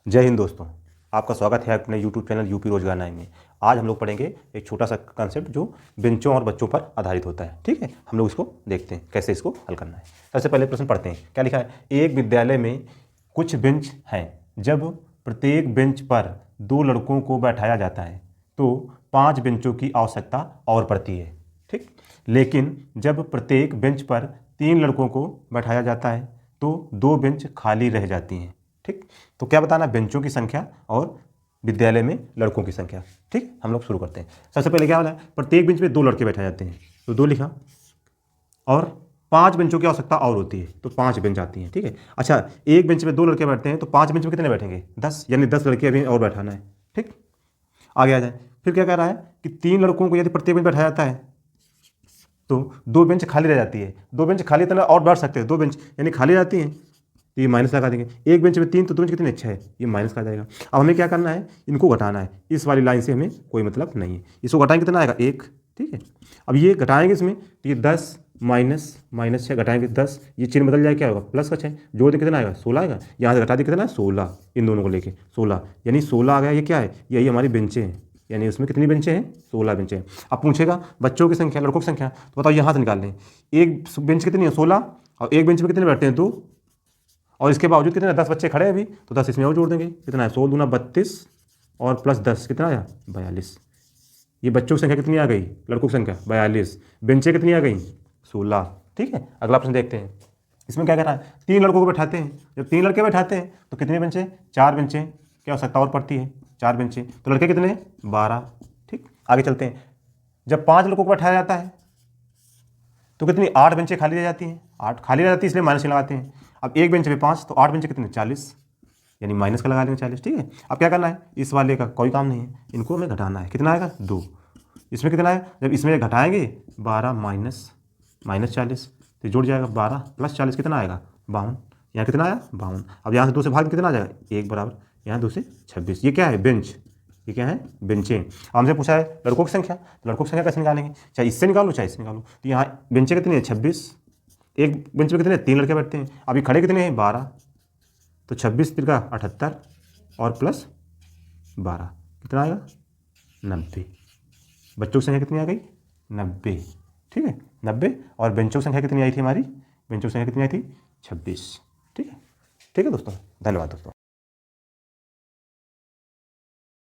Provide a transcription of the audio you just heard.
जय हिंद दोस्तों, आपका स्वागत है अपने YouTube चैनल यूपी रोजगार 9 में। आज हम लोग पढ़ेंगे एक छोटा सा कंसेप्ट जो बेंचों और बच्चों पर आधारित होता है। ठीक है, हम लोग इसको देखते हैं कैसे इसको हल करना है। सबसे पहले प्रश्न पढ़ते हैं। क्या लिखा है? एक विद्यालय में कुछ बेंच हैं। जब प्रत्येक बेंच पर 2 लड़कों को बैठाया जाता है तो 5 बेंचों की आवश्यकता और पड़ती है। ठीक, लेकिन जब प्रत्येक बेंच पर 3 लड़कों को बैठाया जाता है तो 2 बेंच खाली रह जाती हैं। ठीक, तो क्या बताना? बेंचों की संख्या और विद्यालय में लड़कों की संख्या। ठीक, हम लोग शुरू करते हैं। सबसे पहले क्या बोला? प्रत्येक बेंच में 2 लड़के बैठाए जाते हैं, तो 2 लिखा, और 5 बेंचों की आवश्यकता और होती है तो 5 बेंच आती हैं। ठीक है, अच्छा, एक बेंच में 2 लड़के बैठते हैं तो 5 बेंच में कितने बैठेंगे? 10, यानी 10 लड़के अभी और बैठाना है। ठीक, आगे आ जाए। फिर क्या कह रहा है कि 3 लड़कों को यदि प्रत्येक बेंच बैठाया जाता है तो 2 बेंच खाली रह जाती है। 2 बेंच खाली इतना और बैठ सकते हैं, 2 बेंच यानी खाली रहती हैं, तो ये माइनस लगा देंगे। एक बेंच में 3 तो 2 बेंच कितने? 6, ये माइनस का जाएगा। अब हमें क्या करना है? इनको घटाना है। इस वाली लाइन से हमें कोई मतलब नहीं है। इसको घटाएंगे कितना आएगा? 1। ठीक है, अब ये घटाएंगे इसमें तो ये 10 माइनस 6 घटाएंगे 10, ये चिन्ह बदल जाएगा, क्या होगा? प्लस का 6, जोड़ दे कितना आएगा? 16 आएगा। यहाँ से घटा दे कितना है? 16, इन दोनों को लेके 16, यानी 16 आ गया। ये क्या है? यही हमारी बेंचें हैं, यानी उसमें कितनी बेंचें हैं? 16 बेंचें हैं। अब पूछेगा बच्चों की संख्या, लड़कों की संख्या, तो बताओ यहाँ से निकाल लें। एक बेंच कितनी है? 16, और एक बेंच में कितने बैठते हैं? 2, और इसके बावजूद कितने? 10 बच्चे खड़े हैं अभी, तो 10 इसमें और जोड़ देंगे। कितना है? 16 दूना 32, और प्लस 10 कितना आया? 42। ये बच्चों की संख्या कितनी आ गई? लड़कों की संख्या 42, बेंचें कितनी आ गई? 16। ठीक है, अगला प्रश्न देखते हैं। इसमें क्या कह रहा है? 3 लड़कों को बैठाते हैं। जब 3 लड़के बैठाते हैं तो कितनी बेंचें? 4 बेंचें की आवश्यकता और पड़ती है, 4 बेंचें। तो लड़के कितने? 12। ठीक, आगे चलते हैं। जब 5 लड़कों को बैठाया जाता है तो कितनी? 8 बेंचें खाली रह जाती हैं। 8 खाली रह जाती है, इसलिए माइनस लगाते हैं। अब एक बेंच पे 5, तो 8 बेंचें कितने? 40, यानी माइनस का लगा देंगे 40। ठीक है, अब क्या करना है? इस वाले का कोई काम नहीं है, इनको हमें घटाना है। कितना आएगा? 2। इसमें कितना है? जब इसमें घटाएंगे 12 माइनस 40, तो जुड़ जाएगा 12 प्लस 40 कितना आएगा? 52। यहाँ कितना आया? 52। अब यहाँ से 2 से भाग कितना आ जाएगा? 1 बराबर, यहाँ 2 से 26। ये क्या है? बेंच। ये क्या है? बेंचें। अब हमसे पूछा है लड़कों की संख्या, तो लड़कों की संख्या कैसे निकालेंगे? चाहे इससे निकालो चाहे इससे निकालो। तो यहाँ बेंचें कितनी है? 26। एक बेंच पे कितने? 3 लड़के बैठते हैं। अभी खड़े कितने हैं? 12, तो 26 तिरका 78, और प्लस 12 कितना आएगा? 90। बच्चों की संख्या कितनी आ गई? 90। ठीक है, 90। और बेंचों की संख्या कितनी आई थी हमारी? बेंचों की संख्या कितनी आई थी? 26। ठीक है, ठीक है दोस्तों, धन्यवाद दोस्तों।